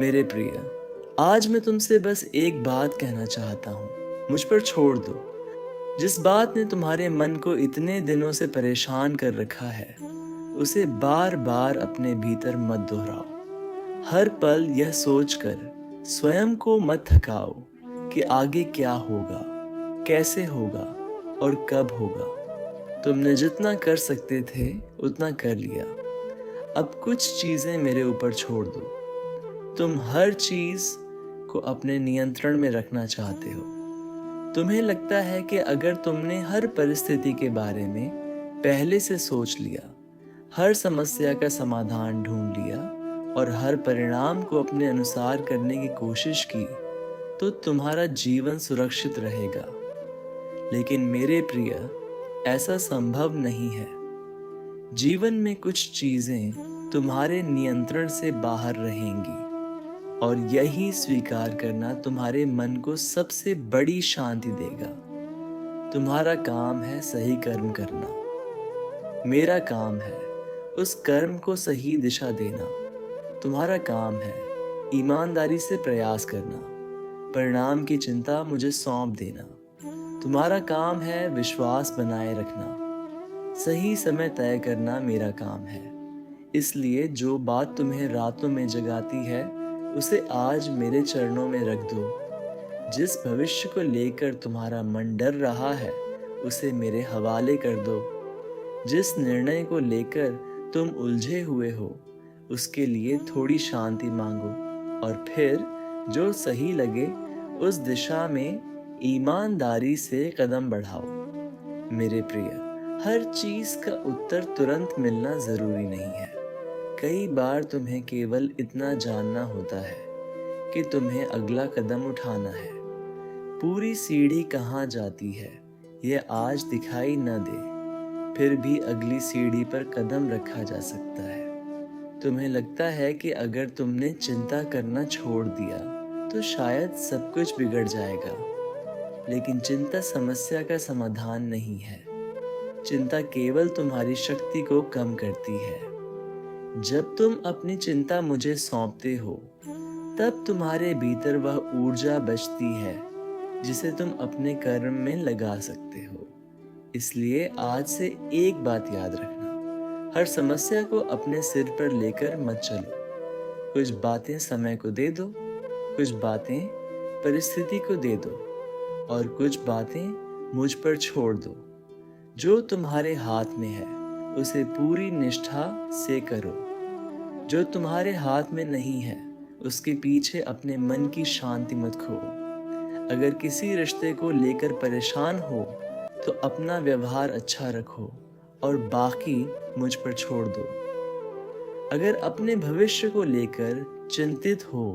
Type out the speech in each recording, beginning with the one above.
मेरे प्रिय, आज मैं तुमसे बस एक बात कहना चाहता हूँ। मुझ पर छोड़ दो। जिस बात ने तुम्हारे मन को इतने दिनों से परेशान कर रखा है, उसे बार बार अपने भीतर मत दोहराओ। हर पल यह सोचकर स्वयं को मत थकाओ कि आगे क्या होगा, कैसे होगा और कब होगा। तुमने जितना कर सकते थे उतना कर लिया। अब कुछ चीजें मेरे ऊपर छोड़ दो। तुम हर चीज को अपने नियंत्रण में रखना चाहते हो। तुम्हें लगता है कि अगर तुमने हर परिस्थिति के बारे में पहले से सोच लिया, हर समस्या का समाधान ढूंढ लिया और हर परिणाम को अपने अनुसार करने की कोशिश की, तो तुम्हारा जीवन सुरक्षित रहेगा। लेकिन मेरे प्रिय, ऐसा संभव नहीं है। जीवन में कुछ चीजें तुम्हारे नियंत्रण से बाहर रहेंगी और यही स्वीकार करना तुम्हारे मन को सबसे बड़ी शांति देगा। तुम्हारा काम है सही कर्म करना। मेरा काम है उस कर्म को सही दिशा देना। तुम्हारा काम है ईमानदारी से प्रयास करना। परिणाम की चिंता मुझे सौंप देना। तुम्हारा काम है विश्वास बनाए रखना। सही समय तय करना मेरा काम है। इसलिए जो बात तुम्हें रातों में जगाती है, उसे आज मेरे चरणों में रख दो। जिस भविष्य को लेकर तुम्हारा मन डर रहा है, उसे मेरे हवाले कर दो। जिस निर्णय को लेकर तुम उलझे हुए हो, उसके लिए थोड़ी शांति मांगो और फिर जो सही लगे उस दिशा में ईमानदारी से कदम बढ़ाओ। मेरे प्रिय, हर चीज का उत्तर तुरंत मिलना जरूरी नहीं है। कई बार तुम्हें केवल इतना जानना होता है कि तुम्हें अगला कदम उठाना है। पूरी सीढ़ी कहाँ जाती है यह आज दिखाई न दे, फिर भी अगली सीढ़ी पर कदम रखा जा सकता है। तुम्हें लगता है कि अगर तुमने चिंता करना छोड़ दिया तो शायद सब कुछ बिगड़ जाएगा, लेकिन चिंता समस्या का समाधान नहीं है। चिंता केवल तुम्हारी शक्ति को कम करती है। जब तुम अपनी चिंता मुझे सौंपते हो, तब तुम्हारे भीतर वह ऊर्जा बचती है जिसे तुम अपने कर्म में लगा सकते हो। इसलिए आज से एक बात याद रखना, हर समस्या को अपने सिर पर लेकर मत चलो। कुछ बातें समय को दे दो, कुछ बातें परिस्थिति को दे दो और कुछ बातें मुझ पर छोड़ दो। जो तुम्हारे हाथ में है उसे पूरी निष्ठा से करो। जो तुम्हारे हाथ में नहीं है उसके पीछे अपने मन की शांति मत खो। अगर किसी रिश्ते को लेकर परेशान हो तो अपना व्यवहार अच्छा रखो और बाकी मुझ पर छोड़ दो। अगर अपने भविष्य को लेकर चिंतित हो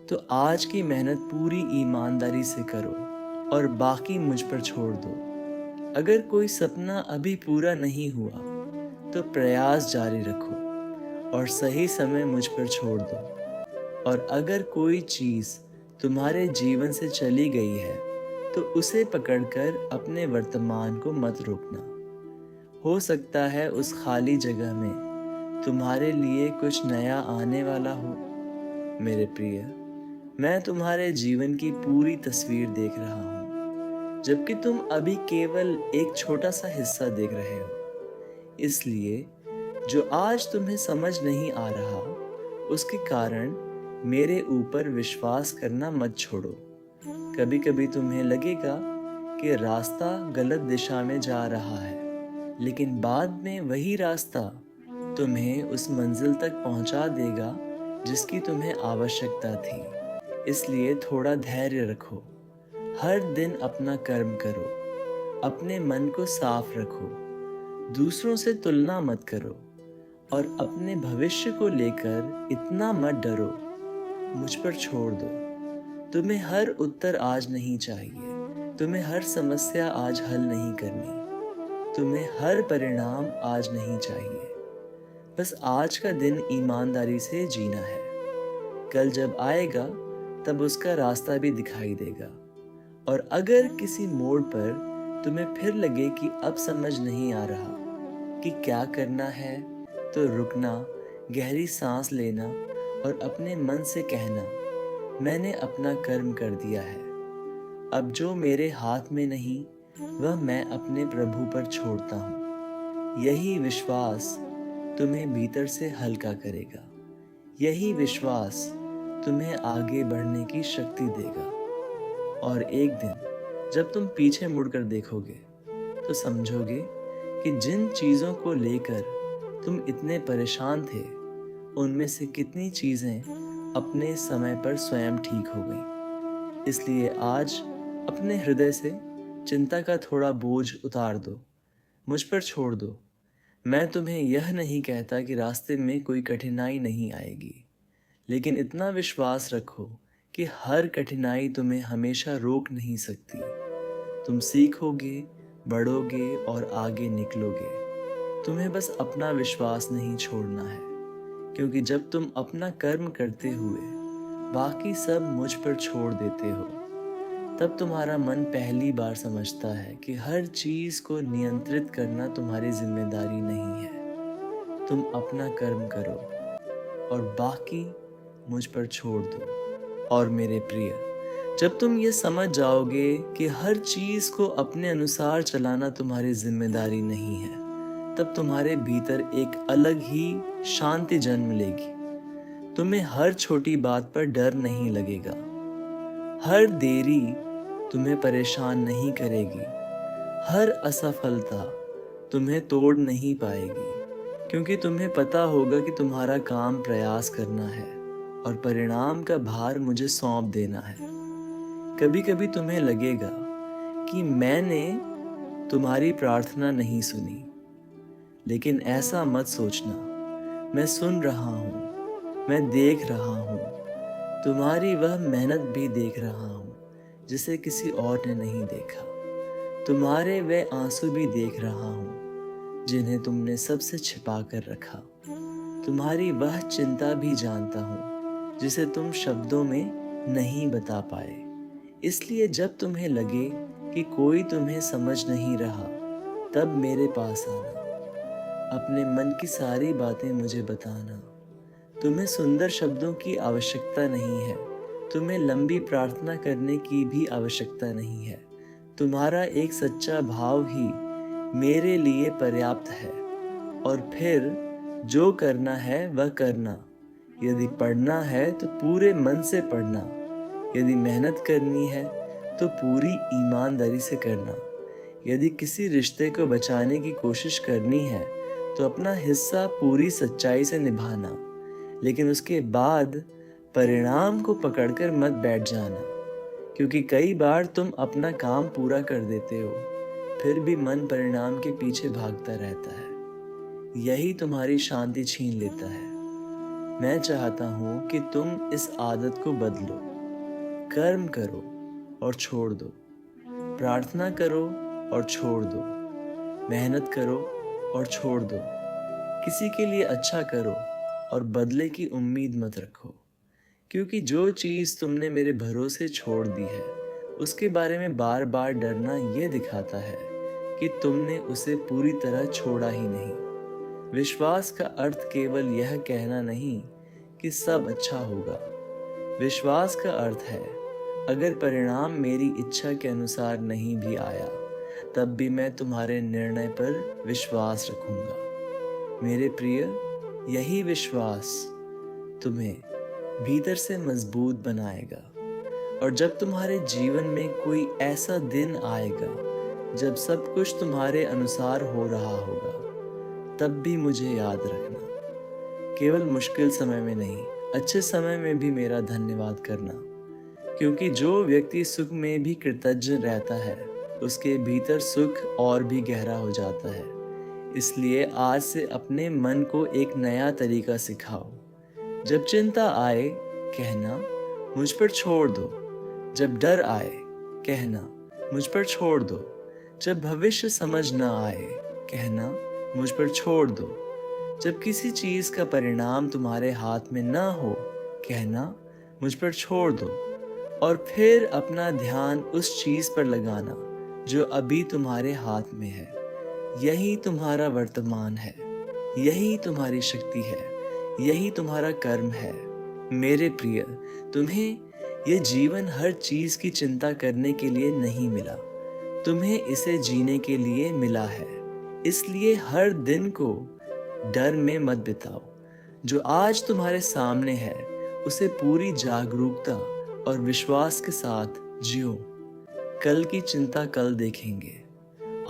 तो आज की मेहनत पूरी ईमानदारी से करो और बाकी मुझ पर छोड़ दो। अगर कोई सपना अभी पूरा नहीं हुआ तो प्रयास जारी रखो और सही समय मुझ पर छोड़ दो। और अगर कोई चीज तुम्हारे जीवन से चली गई है तो उसे पकड़कर अपने वर्तमान को मत रोकना। हो सकता है उस खाली जगह में तुम्हारे लिए कुछ नया आने वाला हो। मेरे प्रिय, मैं तुम्हारे जीवन की पूरी तस्वीर देख रहा हूँ, जबकि तुम अभी केवल एक छोटा सा हिस्सा देख रहे हो। इसलिए जो आज तुम्हें समझ नहीं आ रहा, उसके कारण मेरे ऊपर विश्वास करना मत छोड़ो। कभी कभी तुम्हें लगेगा कि रास्ता गलत दिशा में जा रहा है, लेकिन बाद में वही रास्ता तुम्हें उस मंजिल तक पहुंचा देगा जिसकी तुम्हें आवश्यकता थी। इसलिए थोड़ा धैर्य रखो। हर दिन अपना कर्म करो। अपने मन को साफ रखो। दूसरों से तुलना मत करो और अपने भविष्य को लेकर इतना मत डरो। मुझ पर छोड़ दो। तुम्हें हर उत्तर आज नहीं चाहिए। तुम्हें हर समस्या आज हल नहीं करनी। तुम्हें हर परिणाम आज नहीं चाहिए। बस आज का दिन ईमानदारी से जीना है। कल जब आएगा तब उसका रास्ता भी दिखाई देगा। और अगर किसी मोड़ पर तुम्हें फिर लगे कि अब समझ नहीं आ रहा कि क्या करना है, तो रुकना, गहरी सांस लेना और अपने मन से कहना, मैंने अपना कर्म कर दिया है, अब जो मेरे हाथ में नहीं वह मैं अपने प्रभु पर छोड़ता हूँ। यही विश्वास तुम्हें भीतर से हल्का करेगा। यही विश्वास तुम्हें आगे बढ़ने की शक्ति देगा। और एक दिन जब तुम पीछे मुड़कर देखोगे तो समझोगे कि जिन चीज़ों को लेकर तुम इतने परेशान थे, उनमें से कितनी चीज़ें अपने समय पर स्वयं ठीक हो गईं। इसलिए आज अपने हृदय से चिंता का थोड़ा बोझ उतार दो, मुझ पर छोड़ दो। मैं तुम्हें यह नहीं कहता कि रास्ते में कोई कठिनाई नहीं आएगी, लेकिन इतना विश्वास रखो कि हर कठिनाई तुम्हें हमेशा रोक नहीं सकती। तुम सीखोगे, बढ़ोगे और आगे निकलोगे। तुम्हें बस अपना विश्वास नहीं छोड़ना है, क्योंकि जब तुम अपना कर्म करते हुए बाकी सब मुझ पर छोड़ देते हो, तब तुम्हारा मन पहली बार समझता है कि हर चीज़ को नियंत्रित करना तुम्हारी जिम्मेदारी नहीं है। तुम अपना कर्म करो और बाकी मुझ पर छोड़ दो। और मेरे प्रिय, जब तुम ये समझ जाओगे कि हर चीज़ को अपने अनुसार चलाना तुम्हारी जिम्मेदारी नहीं है, तब तुम्हारे भीतर एक अलग ही शांति जन्म लेगी। तुम्हें हर छोटी बात पर डर नहीं लगेगा। हर देरी तुम्हें परेशान नहीं करेगी। हर असफलता तुम्हें तोड़ नहीं पाएगी, क्योंकि तुम्हें पता होगा कि तुम्हारा काम प्रयास करना है और परिणाम का भार मुझे सौंप देना है। कभी कभी तुम्हें लगेगा कि मैंने तुम्हारी प्रार्थना नहीं सुनी, लेकिन ऐसा मत सोचना। मैं सुन रहा हूँ, मैं देख रहा हूँ। तुम्हारी वह मेहनत भी देख रहा हूँ जिसे किसी और ने नहीं देखा। तुम्हारे वे आंसू भी देख रहा हूँ जिन्हें तुमने सबसे छिपा कर रखा। तुम्हारी वह चिंता भी जानता हूँ जिसे तुम शब्दों में नहीं बता पाए। इसलिए जब तुम्हें लगे कि कोई तुम्हें समझ नहीं रहा, तब मेरे पास आना। अपने मन की सारी बातें मुझे बताना। तुम्हें सुंदर शब्दों की आवश्यकता नहीं है। तुम्हें लंबी प्रार्थना करने की भी आवश्यकता नहीं है। तुम्हारा एक सच्चा भाव ही मेरे लिए पर्याप्त है। और फिर जो करना है वह करना। यदि पढ़ना है तो पूरे मन से पढ़ना। यदि मेहनत करनी है तो पूरी ईमानदारी से करना। यदि किसी रिश्ते को बचाने की कोशिश करनी है तो अपना हिस्सा पूरी सच्चाई से निभाना। लेकिन उसके बाद परिणाम को पकड़कर मत बैठ जाना, क्योंकि कई बार तुम अपना काम पूरा कर देते हो, फिर भी मन परिणाम के पीछे भागता रहता है। यही तुम्हारी शांति छीन लेता है। मैं चाहता हूँ कि तुम इस आदत को बदलो। कर्म करो और छोड़ दो। प्रार्थना करो और छोड़ दो। मेहनत करो और छोड़ दो। किसी के लिए अच्छा करो और बदले की उम्मीद मत रखो, क्योंकि जो चीज़ तुमने मेरे भरोसे छोड़ दी है, उसके बारे में बार बार डरना ये दिखाता है कि तुमने उसे पूरी तरह छोड़ा ही नहीं। विश्वास का अर्थ केवल यह कहना नहीं कि सब अच्छा होगा। विश्वास का अर्थ है, अगर परिणाम मेरी इच्छा के अनुसार नहीं भी आया, तब भी मैं तुम्हारे निर्णय पर विश्वास रखूंगा। मेरे प्रिय, यही विश्वास तुम्हें भीतर से मजबूत बनाएगा। और जब तुम्हारे जीवन में कोई ऐसा दिन आएगा जब सब कुछ तुम्हारे अनुसार हो रहा होगा, तब भी मुझे याद रखना। केवल मुश्किल समय में नहीं, अच्छे समय में भी मेरा धन्यवाद करना, क्योंकि जो व्यक्ति सुख में भी कृतज्ञ रहता है, उसके भीतर सुख और भी गहरा हो जाता है। इसलिए आज से अपने मन को एक नया तरीका सिखाओ। जब चिंता आए, कहना मुझ पर छोड़ दो। जब डर आए, कहना मुझ पर छोड़ दो। जब भविष्य समझ न आए, कहना मुझ पर छोड़ दो। जब किसी चीज़ का परिणाम तुम्हारे हाथ में न हो, कहना मुझ पर छोड़ दो। और फिर अपना ध्यान उस चीज़ पर लगाना जो अभी तुम्हारे हाथ में है। यही तुम्हारा वर्तमान है। यही तुम्हारी शक्ति है। यही तुम्हारा कर्म है। मेरे प्रिय, तुम्हें ये जीवन हर चीज की चिंता करने के लिए नहीं मिला, तुम्हें इसे जीने के लिए मिला है। इसलिए हर दिन को डर में मत बिताओ। जो आज तुम्हारे सामने है उसे पूरी जागरूकता और विश्वास के साथ जियो। कल की चिंता कल देखेंगे,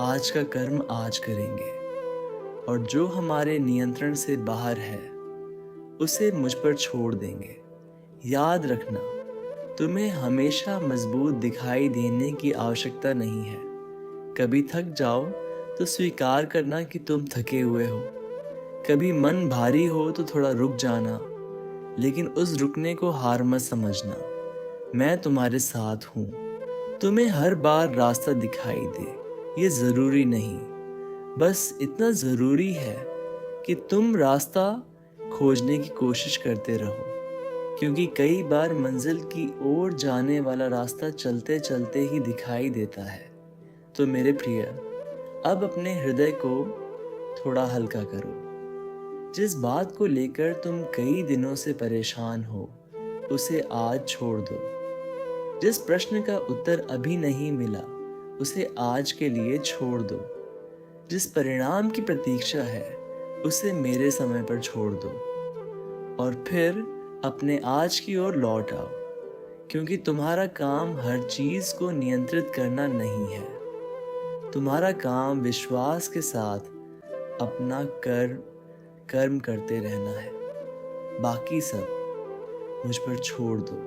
आज का कर्म आज करेंगे, और जो हमारे नियंत्रण से बाहर है उसे मुझ पर छोड़ देंगे। याद रखना, तुम्हें हमेशा मजबूत दिखाई देने की आवश्यकता नहीं है। कभी थक जाओ तो स्वीकार करना कि तुम थके हुए हो। कभी मन भारी हो तो थोड़ा रुक जाना, लेकिन उस रुकने को हार मत समझना। मैं तुम्हारे साथ हूँ। तुम्हें हर बार रास्ता दिखाई दे ये ज़रूरी नहीं, बस इतना ज़रूरी है कि तुम रास्ता खोजने की कोशिश करते रहो, क्योंकि कई बार मंजिल की ओर जाने वाला रास्ता चलते चलते ही दिखाई देता है। तो मेरे प्रिय, अब अपने हृदय को थोड़ा हल्का करो। जिस बात को लेकर तुम कई दिनों से परेशान हो उसे आज छोड़ दो। जिस प्रश्न का उत्तर अभी नहीं मिला उसे आज के लिए छोड़ दो। जिस परिणाम की प्रतीक्षा है उसे मेरे समय पर छोड़ दो, और फिर अपने आज की ओर लौट आओ, क्योंकि तुम्हारा काम हर चीज को नियंत्रित करना नहीं है। तुम्हारा काम विश्वास के साथ अपना कर्म करते रहना है। बाकी सब मुझ पर छोड़ दो।